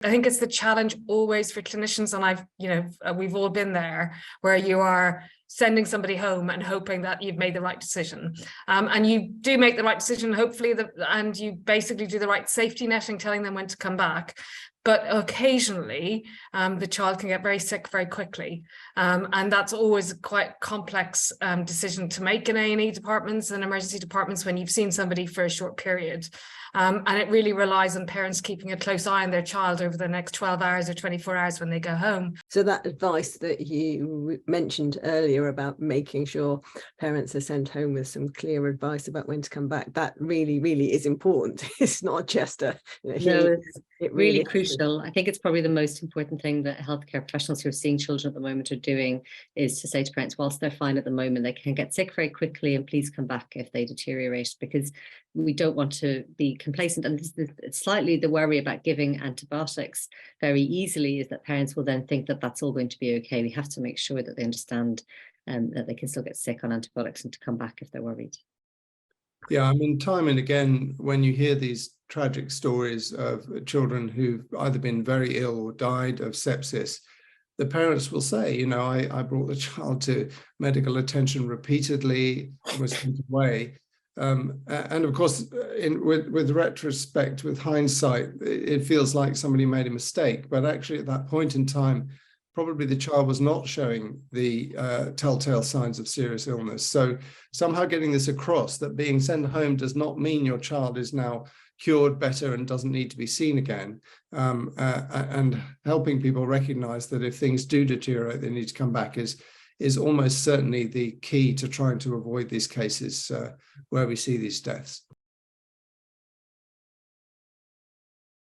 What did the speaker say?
I think it's the challenge always for clinicians, and we've all been there, where you are sending somebody home and hoping that you've made the right decision. And you do make the right decision, hopefully, and you basically do the right safety netting, telling them when to come back. But occasionally, the child can get very sick very quickly. And that's always a quite complex decision to make in A&E departments and emergency departments when you've seen somebody for a short period. And it really relies on parents keeping a close eye on their child over the next 12 hours or 24 hours when they go home. So that advice that you mentioned earlier about making sure parents are sent home with some clear advice about when to come back, that really, really is important. It's not just a... It's really crucial. I think it's probably the most important thing that healthcare professionals who are seeing children at the moment are doing, is to say to parents, whilst they're fine at the moment, they can get sick very quickly, and please come back if they deteriorate, because we don't want to be complacent. And this is slightly the worry about giving antibiotics very easily, is that parents will then think that that's all going to be okay. We have to make sure that they understand that they can still get sick on antibiotics and to come back if they're worried. Yeah, I mean, time and again, when you hear these tragic stories of children who've either been very ill or died of sepsis, the parents will say, I brought the child to medical attention repeatedly, was sent away. And of course, with retrospect, with hindsight, it feels like somebody made a mistake. But actually, at that point in time, probably the child was not showing the telltale signs of serious illness. So somehow getting this across, that being sent home does not mean your child is now cured, better, and doesn't need to be seen again, and helping people recognize that if things do deteriorate, they need to come back is almost certainly the key to trying to avoid these cases where we see these deaths.